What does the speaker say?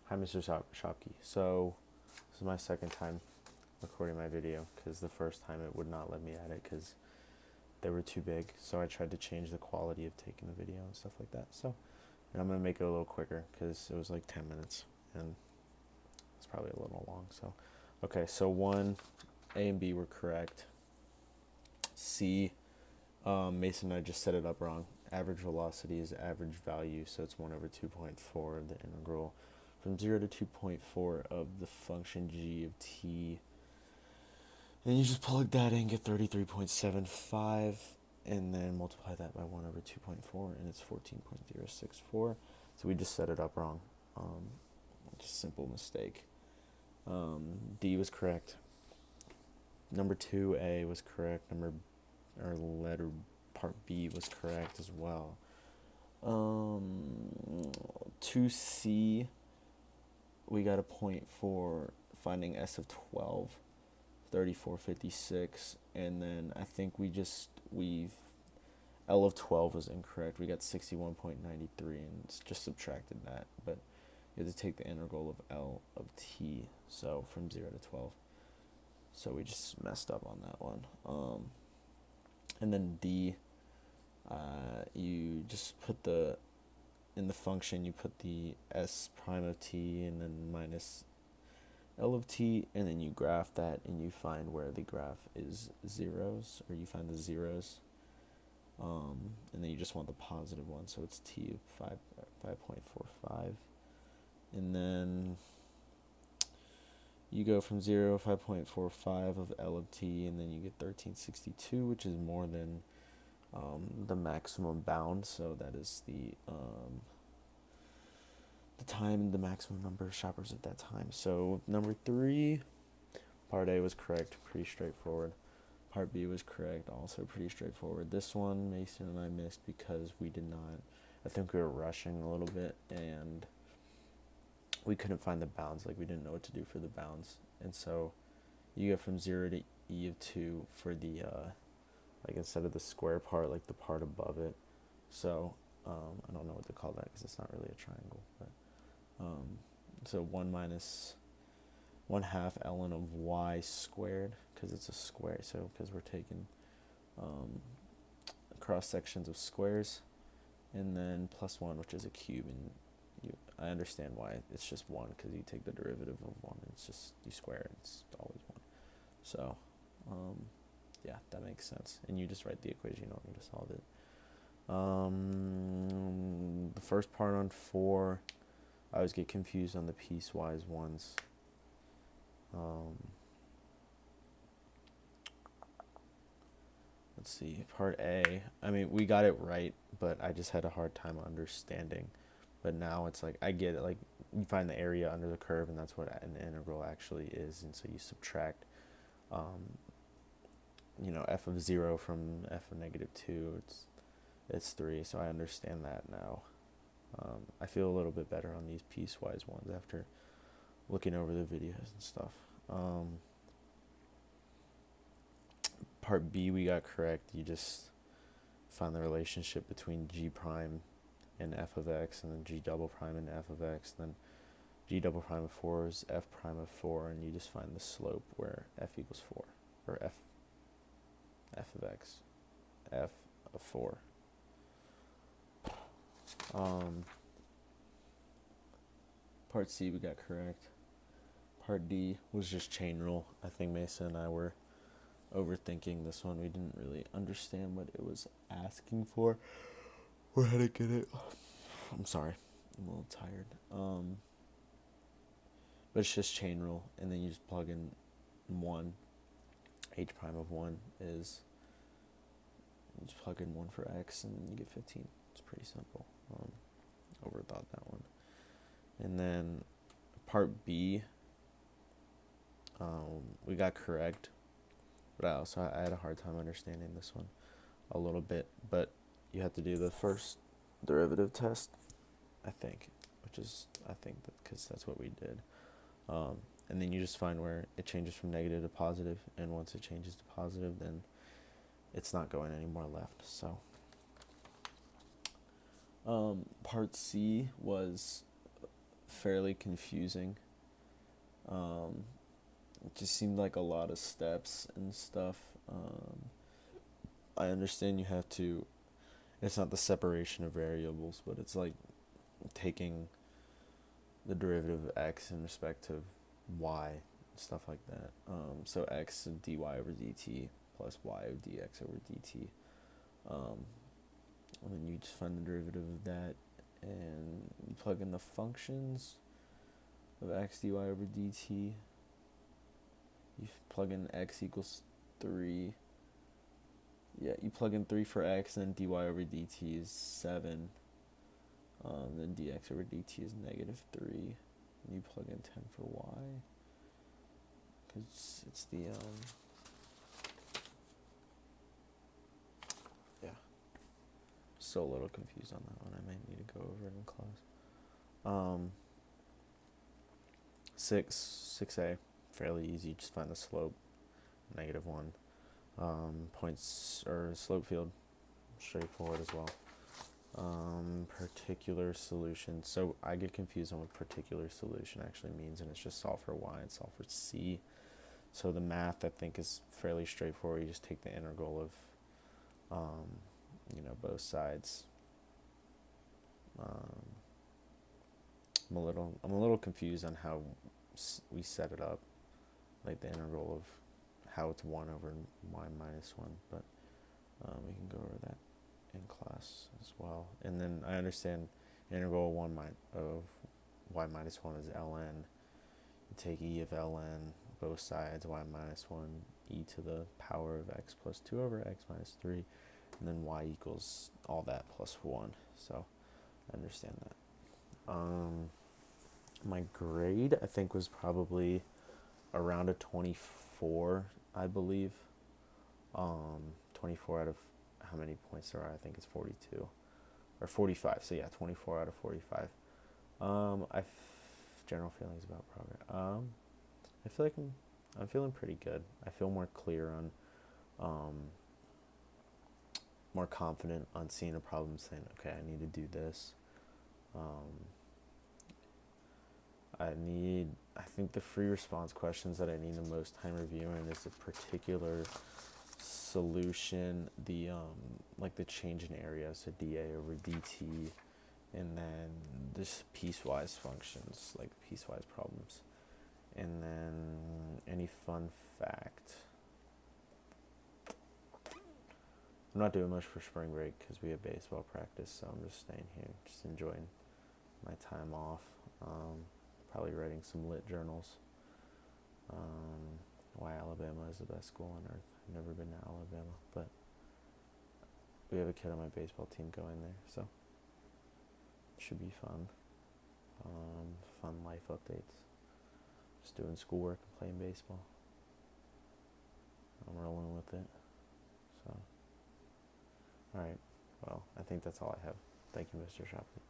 Hi, Mr. Shopke. So, this is my second time recording my video because the first time it would not let me edit because they were too big. So I tried to change the quality of taking the video and stuff like that. And I'm gonna make it a little quicker because it was like 10 minutes and it's probably a little long. So, okay. So one, A and B were correct. C, Mason and I just set it up wrong. Average velocity is average value, so it's 1 over 2.4 of the integral from 0 to 2.4 of the function g of t. And you just plug that in, get 33.75, and then multiply that by 1 over 2.4, and it's 14.064. So we just set it up wrong. Just a simple mistake. D was correct. Number 2A was correct. Letter part B was correct as well. 2C, we got a point for finding S of 12, 3456, and then I think L of 12 was incorrect. We got 61.93 and it's just subtracted that, but you have to take the integral of L of t, so from 0 to 12. So we just messed up on that one. And then D, you just put in the function, you put the S prime of t and then minus L of t, and then you graph that and you find where the graph is zeros, or you find the zeros. And then you just want the positive one, so it's t of 5.45. And then you go from 0, 5.45 of L of t, and then you get 1362, which is more than the maximum bound, so that is the time, the maximum number of shoppers at that time. So number 3, part A was correct, pretty straightforward. Part B was correct, also pretty straightforward. This one, Mason and I missed because I think we were rushing a little bit, and we couldn't find the bounds, like we didn't know what to do for the bounds. And so you go from 0 to e of 2 for the, like instead of the square part, like the part above it. So, I don't know what to call that because it's not really a triangle, but, so 1 minus 1/2 ln of y squared, because it's a square, so because we're taking cross sections of squares, and then plus 1, which is a cube, and I understand why it's just 1, because you take the derivative of 1, it's just, you square it, it's always 1. So, yeah, that makes sense. And you just write the equation, you don't need to solve it. The first part on 4, I always get confused on the piecewise ones. Let's see, part A, I mean, we got it right, but I just had a hard time understanding. But now it's like, I get it, like, you find the area under the curve, and that's what an integral actually is, and so you subtract, f of 0 from f of negative 2, it's 3, so I understand that now. I feel a little bit better on these piecewise ones after looking over the videos and stuff. Part B we got correct. You just find the relationship between g prime and f of x, and then g double prime and f of x, and then g double prime of 4 is f prime of 4, and you just find the slope where f equals 4, or f of x, f of 4. Part C we got correct. Part D was just chain rule. I think Mason and I were overthinking this one. We didn't really understand what it was asking for or how to get it. I'm sorry, I'm a little tired. But it's just chain rule, and then you just plug in 1. H prime of 1 is, you just plug in 1 for x, and you get 15. It's pretty simple. Overthought that one. And then part B, we got correct, but I had a hard time understanding this one a little bit. But you have to do the first derivative test, I think, because that's what we did. And then you just find where it changes from negative to positive, and once it changes to positive, then it's not going any more left. So, part C was fairly confusing. It just seemed like a lot of steps and stuff. I understand you have to, it's not the separation of variables, but it's like taking the derivative of x in respect of y, stuff like that. So x of dy over dt plus y of dx over dt. And then you just find the derivative of that, and you plug in the functions of x dy over dt. You plug in x equals 3. Yeah, you plug in 3 for x, and then dy over dt is 7. Then dx over dt is negative 3. And you plug in 10 for y. Because it's the, yeah. So a little confused on that one. I might need to go over it in class. 6a, fairly easy. Just find the slope, -1. Points or slope field, straightforward as well. Particular solution. So I get confused on what particular solution actually means, and it's just solve for y and solve for c. So the math, I think, is fairly straightforward. You just take the integral of, both sides. I'm a little confused on how we set it up, like the integral of how it's 1 over y minus 1, but we can go over that in class as well. And then I understand integral of y minus 1 is ln. You take e of ln, both sides, y minus 1, e to the power of x plus 2 over x minus 3, and then y equals all that plus 1. So I understand that. My grade, I think, was probably around a 24, I believe. 24 out of how many points there are? I think it's 42 or 45. So yeah, 24 out of 45. General feelings about progress. I feel like I'm feeling pretty good. I feel more clear on, more confident on seeing a problem, saying, okay, I need to do this. I think the free response questions that I need the most time reviewing is the particular solution, the change in area, so dA over dt, and then this piecewise functions, like piecewise problems, and then any fun fact. I'm not doing much for spring break because we have baseball practice, so I'm just staying here, just enjoying my time off. Probably writing some lit journals. Why Alabama is the best school on earth. I've never been to Alabama, but we have a kid on my baseball team going there, so it should be fun. Fun life updates. Just doing schoolwork and playing baseball. I'm rolling with it. So, alright. Well, I think that's all I have. Thank you, Mr. Shapley.